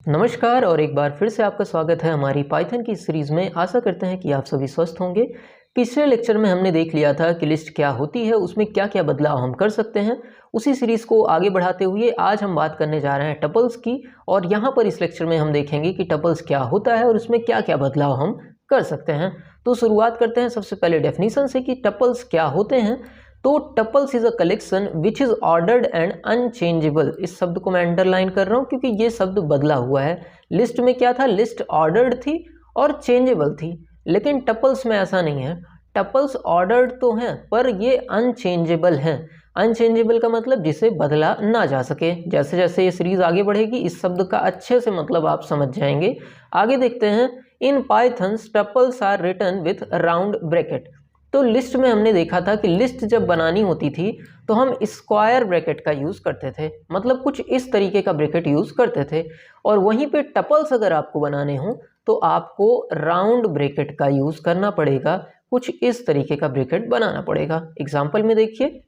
नमस्कार और एक बार फिर से आपका स्वागत है हमारी पाइथन की सीरीज़ में। आशा करते हैं कि आप सभी स्वस्थ होंगे। पिछले लेक्चर में हमने देख लिया था कि लिस्ट क्या होती है, उसमें क्या क्या बदलाव हम कर सकते हैं। उसी सीरीज़ को आगे बढ़ाते हुए आज हम बात करने जा रहे हैं टपल्स की, और यहाँ पर इस लेक्चर में हम देखेंगे कि टपल्स क्या होता है और उसमें क्या क्या बदलाव हम कर सकते हैं। तो शुरुआत करते हैं सबसे पहले डेफिनीशन से कि टपल्स क्या होते हैं। तो tuples is a collection which is ordered and unchangeable. इस शब्द को मैं अंडरलाइन कर रहा हूँ क्योंकि ये शब्द बदला हुआ है। लिस्ट में क्या था, लिस्ट ऑर्डर्ड थी और चेंजेबल थी, लेकिन टपल्स में ऐसा नहीं है। टपल्स ऑर्डर्ड तो हैं पर ये अनचेंजेबल हैं। अनचेंजेबल का मतलब जिसे बदला ना जा सके। जैसे जैसे ये सीरीज आगे बढ़ेगी इस शब्द का अच्छे से मतलब आप समझ जाएंगे। आगे देखते हैं। In Python tuples are written with round bracket. तो लिस्ट में हमने देखा था कि लिस्ट जब बनानी होती थी तो हम स्क्वायर ब्रैकेट का यूज़ करते थे, मतलब कुछ इस तरीके का ब्रैकेट यूज़ करते थे। और वहीं पे टपल्स अगर आपको बनाने हों तो आपको राउंड ब्रैकेट का यूज़ करना पड़ेगा, कुछ इस तरीके का ब्रैकेट बनाना पड़ेगा। एग्जाम्पल में देखिए,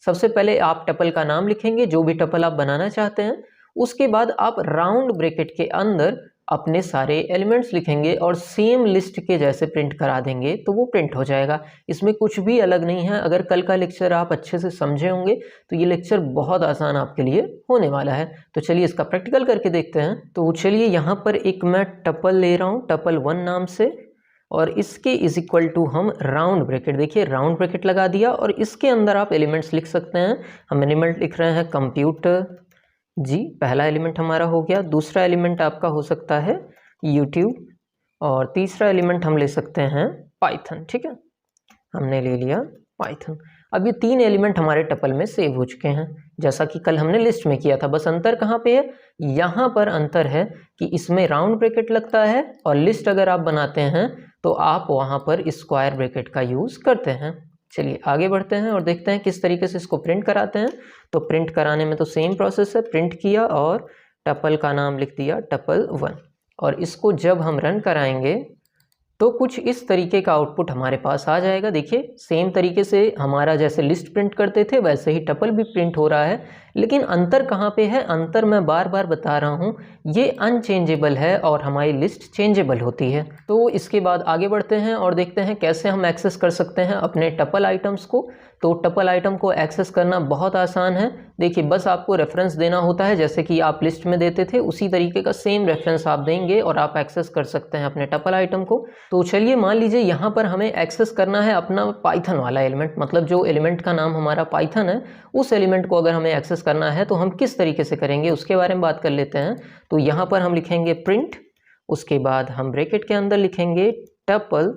सबसे पहले आप टपल का नाम लिखेंगे, जो भी टपल आप बनाना चाहते हैं। उसके बाद आप राउंड ब्रैकेट के अंदर अपने सारे एलिमेंट्स लिखेंगे और सेम लिस्ट के जैसे प्रिंट करा देंगे तो वो प्रिंट हो जाएगा। इसमें कुछ भी अलग नहीं है। अगर कल का लेक्चर आप अच्छे से समझे होंगे तो ये लेक्चर बहुत आसान आपके लिए होने वाला है। तो चलिए इसका प्रैक्टिकल करके देखते हैं। तो चलिए यहाँ पर एक मैं टपल ले रहा हूँ, टपल 1 नाम से, और इसके इज इक्वल टू हम राउंड ब्रैकेट, देखिए राउंड ब्रैकेट लगा दिया और इसके अंदर आप एलिमेंट्स लिख सकते हैं। हम एलिमेंट लिख रहे हैं कंप्यूटर जी, पहला एलिमेंट हमारा हो गया। दूसरा एलिमेंट आपका हो सकता है यूट्यूब, और तीसरा एलिमेंट हम ले सकते हैं पाइथन। ठीक है, हमने ले लिया पाइथन। अब ये 3 एलिमेंट हमारे टपल में सेव हो चुके हैं, जैसा कि कल हमने लिस्ट में किया था। बस अंतर कहाँ पे है, यहाँ पर अंतर है कि इसमें राउंड ब्रैकेट लगता है और लिस्ट अगर आप बनाते हैं तो आप वहाँ पर स्क्वायर ब्रैकेट का यूज़ करते हैं। चलिए आगे बढ़ते हैं और देखते हैं किस तरीके से इसको प्रिंट कराते हैं। तो प्रिंट कराने में तो सेम प्रोसेस है, प्रिंट किया और टपल का नाम लिख दिया टपल 1, और इसको जब हम रन कराएंगे तो कुछ इस तरीके का आउटपुट हमारे पास आ जाएगा। देखिए सेम तरीके से हमारा जैसे लिस्ट प्रिंट करते थे वैसे ही टपल भी प्रिंट हो रहा है, लेकिन अंतर कहाँ पे है, अंतर मैं बार बार बता रहा हूँ, ये अनचेंजेबल है और हमारी लिस्ट चेंजेबल होती है। तो इसके बाद आगे बढ़ते हैं और देखते हैं कैसे हम एक्सेस कर सकते हैं अपने टपल आइटम्स को। तो टपल आइटम को एक्सेस करना बहुत आसान है। देखिए बस आपको रेफरेंस देना होता है, जैसे कि आप लिस्ट में देते थे उसी तरीके का सेम रेफरेंस आप देंगे और आप एक्सेस कर सकते हैं अपने टपल आइटम को। तो चलिए मान लीजिए यहाँ पर हमें एक्सेस करना है अपना पाइथन वाला एलिमेंट, मतलब जो एलिमेंट का नाम हमारा पाइथन है उस एलिमेंट को अगर हमें एक्सेस करना है तो हम किस तरीके से करेंगे उसके बारे में बात कर लेते हैं। तो यहाँ पर हम लिखेंगे प्रिंट, उसके बाद हम ब्रैकेट के अंदर लिखेंगे टपल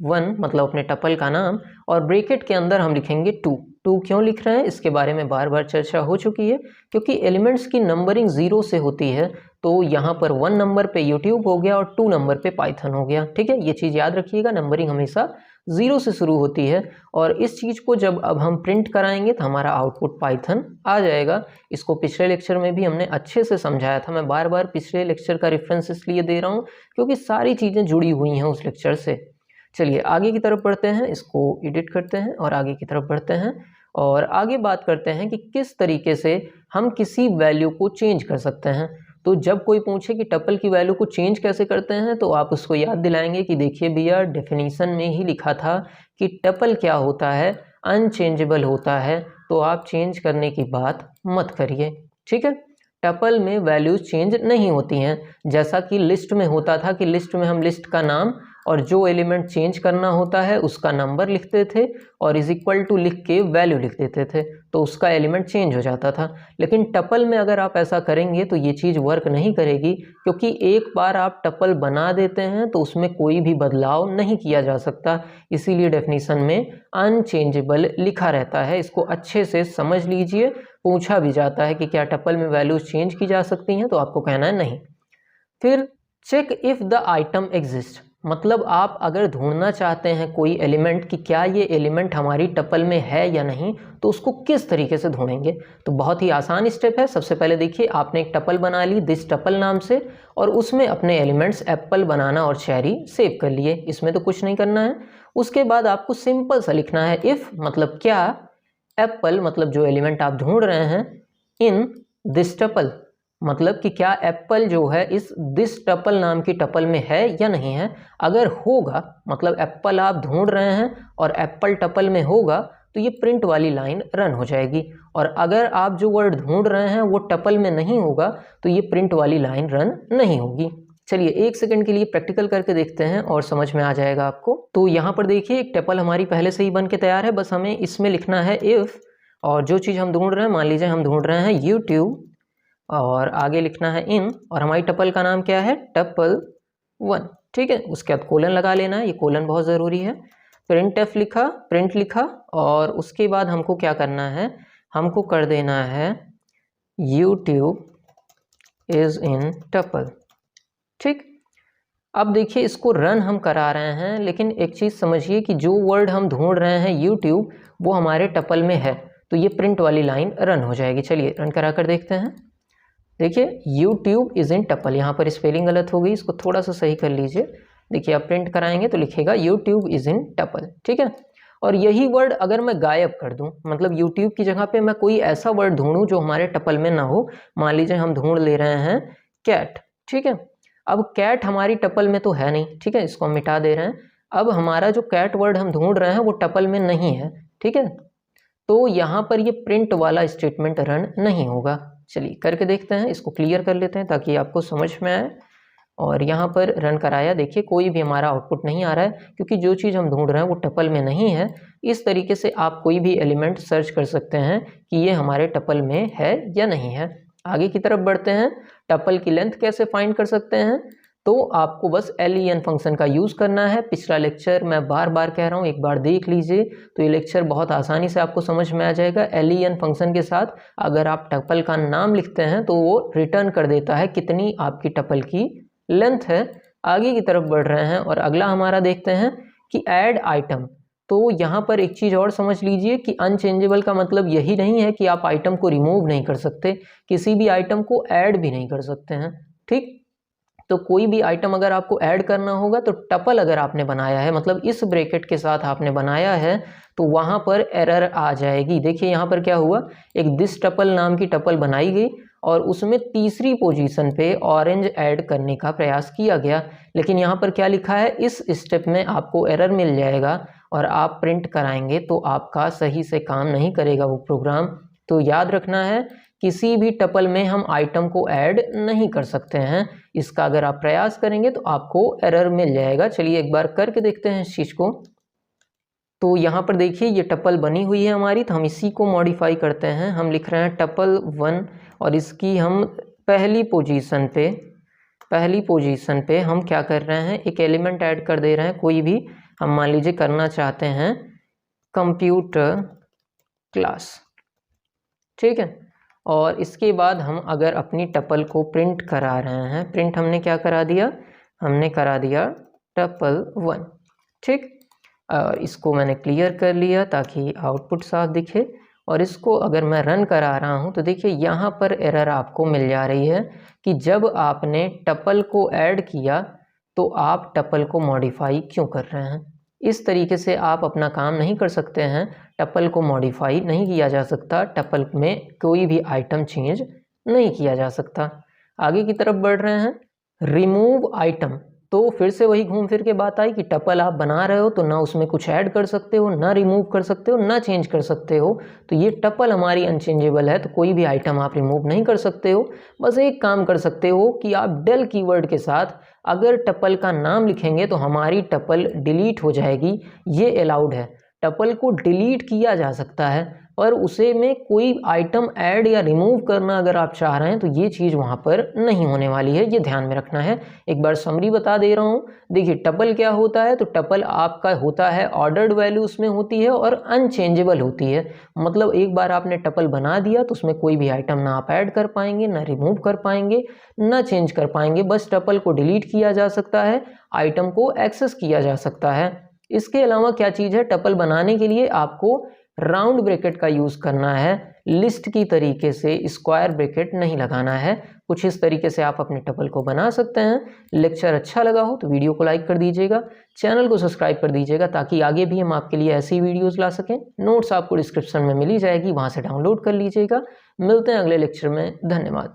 1, मतलब अपने टपल का नाम, और ब्रैकेट के अंदर हम लिखेंगे 2। क्यों लिख रहे हैं इसके बारे में बार बार चर्चा हो चुकी है, क्योंकि एलिमेंट्स की नंबरिंग 0 से होती है। तो यहाँ पर 1 नंबर पे यूट्यूब हो गया और 2 नंबर पे पाइथन हो गया। ठीक है, ये चीज़ याद रखिएगा, नंबरिंग हमेशा 0 से शुरू होती है। और इस चीज़ को जब अब हम प्रिंट कराएंगे तो हमारा आउटपुट पाइथन आ जाएगा। इसको पिछले लेक्चर में भी हमने अच्छे से समझाया था। मैं बार बार पिछले लेक्चर का रेफरेंस इसलिए दे रहा हूँ क्योंकि सारी चीज़ें जुड़ी हुई हैं उस लेक्चर से। चलिए आगे की तरफ बढ़ते हैं, इसको एडिट करते हैं और आगे की तरफ बढ़ते हैं और आगे बात करते हैं कि किस तरीके से हम किसी वैल्यू को चेंज कर सकते हैं। तो जब कोई पूछे कि टपल की वैल्यू को चेंज कैसे करते हैं तो आप उसको याद दिलाएंगे कि देखिए भैया डेफिनीशन में ही लिखा था कि टपल क्या होता है, अनचेंजेबल होता है, तो आप चेंज करने की बात मत करिए। ठीक है, टपल में वैल्यूज चेंज नहीं होती हैं, जैसा कि लिस्ट में होता था कि लिस्ट में हम लिस्ट का नाम और जो एलिमेंट चेंज करना होता है उसका नंबर लिखते थे और इज इक्वल टू लिख के वैल्यू लिख देते थे, तो उसका एलिमेंट चेंज हो जाता था। लेकिन टपल में अगर आप ऐसा करेंगे तो ये चीज़ वर्क नहीं करेगी, क्योंकि एक बार आप टपल बना देते हैं तो उसमें कोई भी बदलाव नहीं किया जा सकता। इसीलिए डेफिनीशन में अनचेंजेबल लिखा रहता है। इसको अच्छे से समझ लीजिए। पूछा भी जाता है कि क्या टपल में वैल्यूज चेंज की जा सकती हैं, तो आपको कहना है नहीं। फिर check if the item exist, मतलब आप अगर ढूंढना चाहते हैं कोई एलिमेंट कि क्या ये एलिमेंट हमारी टपल में है या नहीं, तो उसको किस तरीके से ढूंढेंगे। तो बहुत ही आसान स्टेप है। सबसे पहले देखिए आपने एक टपल बना ली दिस टपल नाम से, और उसमें अपने एलिमेंट्स एप्पल, बनाना और चेरी सेव कर लिए। इसमें तो कुछ नहीं करना है। उसके बाद आपको सिंपल सा लिखना है इफ़, मतलब क्या, एप्पल मतलब जो एलिमेंट आप ढूंढ रहे हैं, इन दिस टपल, मतलब कि क्या एप्पल जो है इस दिस टपल नाम की टपल में है या नहीं है। अगर होगा, मतलब एप्पल आप ढूंढ रहे हैं और एप्पल टपल में होगा, तो ये प्रिंट वाली लाइन रन हो जाएगी। और अगर आप जो वर्ड ढूंढ रहे हैं वो टपल में नहीं होगा, तो ये प्रिंट वाली लाइन रन नहीं होगी। चलिए 1 सेकंड के लिए प्रैक्टिकल करके देखते हैं और समझ में आ जाएगा आपको। तो यहाँ पर देखिए एक टपल हमारी पहले से ही बन के तैयार है, बस हमें इसमें लिखना है इफ़, और जो चीज़ हम ढूंढ रहे हैं, मान लीजिए हम ढूंढ रहे हैं यूट्यूब, और आगे लिखना है इन, और हमारी टपल का नाम क्या है, टपल 1। ठीक है, उसके बाद कोलन लगा लेना है, ये कोलन बहुत ज़रूरी है। प्रिंट लिखा, प्रिंट लिखा, और उसके बाद हमको क्या करना है, हमको कर देना है यूट्यूब इज़ इन टपल। ठीक, अब देखिए इसको रन हम करा रहे हैं, लेकिन एक चीज़ समझिए कि जो वर्ड हम ढूंढ रहे हैं यूट्यूब, वो हमारे टपल में है, तो ये प्रिंट वाली लाइन रन हो जाएगी। चलिए रन करा कर देखते हैं। देखिए यूट्यूब इज़ इन टपल, यहाँ पर स्पेलिंग गलत हो गई, इसको थोड़ा सा सही कर लीजिए। देखिए आप प्रिंट कराएंगे तो लिखेगा यूट्यूब इज़ इन टपल। ठीक है, और यही वर्ड अगर मैं गायब कर दूं, मतलब यूट्यूब की जगह पे मैं कोई ऐसा वर्ड ढूंढूं जो हमारे टपल में ना हो, मान लीजिए हम ढूंढ ले रहे हैं कैट। ठीक है, अब कैट हमारी टपल में तो है नहीं, ठीक है, इसको हम मिटा दे रहे हैं। अब हमारा जो कैट वर्ड हम ढूंढ रहे हैं वो टपल में नहीं है। ठीक है, तो यहाँ पर ये प्रिंट वाला स्टेटमेंट रन नहीं होगा। चलिए करके देखते हैं, इसको क्लियर कर लेते हैं ताकि आपको समझ में आए। और यहाँ पर रन कराया, देखिए कोई भी हमारा आउटपुट नहीं आ रहा है, क्योंकि जो चीज़ हम ढूंढ रहे हैं वो टपल में नहीं है। इस तरीके से आप कोई भी एलिमेंट सर्च कर सकते हैं कि ये हमारे टपल में है या नहीं है। आगे की तरफ बढ़ते हैं। टपल की लेंथ कैसे फाइंड कर सकते हैं, तो आपको बस len फंक्शन का यूज़ करना है। पिछला लेक्चर मैं बार बार कह रहा हूँ, एक बार देख लीजिए, तो ये लेक्चर बहुत आसानी से आपको समझ में आ जाएगा। len फंक्शन के साथ अगर आप टपल का नाम लिखते हैं तो वो रिटर्न कर देता है कितनी आपकी टपल की लेंथ है। आगे की तरफ बढ़ रहे हैं और अगला हमारा देखते हैं कि ऐड आइटम। तो यहाँ पर एक चीज़ और समझ लीजिए कि अनचेंजेबल का मतलब यही नहीं है कि आप आइटम को रिमूव नहीं कर सकते, किसी भी आइटम को ऐड भी नहीं कर सकते हैं। ठीक, तो कोई भी आइटम अगर आपको ऐड करना होगा तो टपल अगर आपने बनाया है, मतलब इस ब्रैकेट के साथ आपने बनाया है, तो वहाँ पर एरर आ जाएगी। देखिए यहाँ पर क्या हुआ, एक दिस टपल नाम की टपल बनाई गई और उसमें तीसरी पोजीशन पे ऑरेंज ऐड करने का प्रयास किया गया, लेकिन यहाँ पर क्या लिखा है, इस स्टेप में आपको एरर मिल जाएगा और आप प्रिंट कराएंगे तो आपका सही से काम नहीं करेगा वो प्रोग्राम। तो याद रखना है, किसी भी टपल में हम आइटम को ऐड नहीं कर सकते हैं। इसका अगर आप प्रयास करेंगे तो आपको एरर मिल जाएगा। चलिए एक बार करके देखते हैं इस चीज़ को। तो यहाँ पर देखिए ये टपल बनी हुई है हमारी, तो हम इसी को मॉडिफाई करते हैं। हम लिख रहे हैं टपल 1 और इसकी हम पहली पोजीशन पे हम क्या कर रहे हैं, एक एलिमेंट ऐड कर दे रहे हैं कोई भी। हम मान लीजिए करना चाहते हैं कंप्यूटर क्लास। ठीक है, और इसके बाद हम अगर अपनी टपल को प्रिंट करा रहे हैं, प्रिंट हमने क्या करा दिया, हमने करा दिया टपल 1। ठीक, इसको मैंने क्लियर कर लिया ताकि आउटपुट साफ दिखे। और इसको अगर मैं रन करा रहा हूँ तो देखिए यहाँ पर एरर आपको मिल जा रही है कि जब आपने टपल को ऐड किया तो आप टपल को मॉडिफाई क्यों कर रहे हैं। इस तरीके से आप अपना काम नहीं कर सकते हैं। टपल को मॉडिफाई नहीं किया जा सकता, टपल में कोई भी आइटम चेंज नहीं किया जा सकता। आगे की तरफ बढ़ रहे हैं, रिमूव आइटम। तो फिर से वही घूम फिर के बात आई कि टपल आप बना रहे हो तो ना उसमें कुछ ऐड कर सकते हो, ना रिमूव कर सकते हो, ना चेंज कर सकते हो। तो ये टपल हमारी अनचेंजेबल है, तो कोई भी आइटम आप रिमूव नहीं कर सकते हो। बस एक काम कर सकते हो कि आप del कीवर्ड के साथ अगर टपल का नाम लिखेंगे तो हमारी टपल डिलीट हो जाएगी। ये अलाउड है, टपल को डिलीट किया जा सकता है, और उसे में कोई आइटम ऐड या रिमूव करना अगर आप चाह रहे हैं तो ये चीज़ वहाँ पर नहीं होने वाली है। ये ध्यान में रखना है। एक बार समरी बता दे रहा हूँ। देखिए टपल क्या होता है, तो टपल आपका होता है ऑर्डर्ड वैल्यू उसमें होती है और अनचेंजेबल होती है। मतलब एक बार आपने टपल बना दिया तो उसमें कोई भी आइटम ना आप ऐड कर पाएंगे, ना रिमूव कर पाएंगे, ना चेंज कर पाएंगे। बस टपल को डिलीट किया जा सकता है, आइटम को एक्सेस किया जा सकता है। इसके अलावा क्या चीज़ है, टपल बनाने के लिए आपको राउंड ब्रैकेट का यूज़ करना है, लिस्ट की तरीके से स्क्वायर ब्रैकेट नहीं लगाना है। कुछ इस तरीके से आप अपने टपल को बना सकते हैं। लेक्चर अच्छा लगा हो तो वीडियो को लाइक कर दीजिएगा, चैनल को सब्सक्राइब कर दीजिएगा ताकि आगे भी हम आपके लिए ऐसी वीडियोस ला सकें। नोट्स आपको डिस्क्रिप्शन में मिल ही जाएगी, वहाँ से डाउनलोड कर लीजिएगा। मिलते हैं अगले लेक्चर में, धन्यवाद।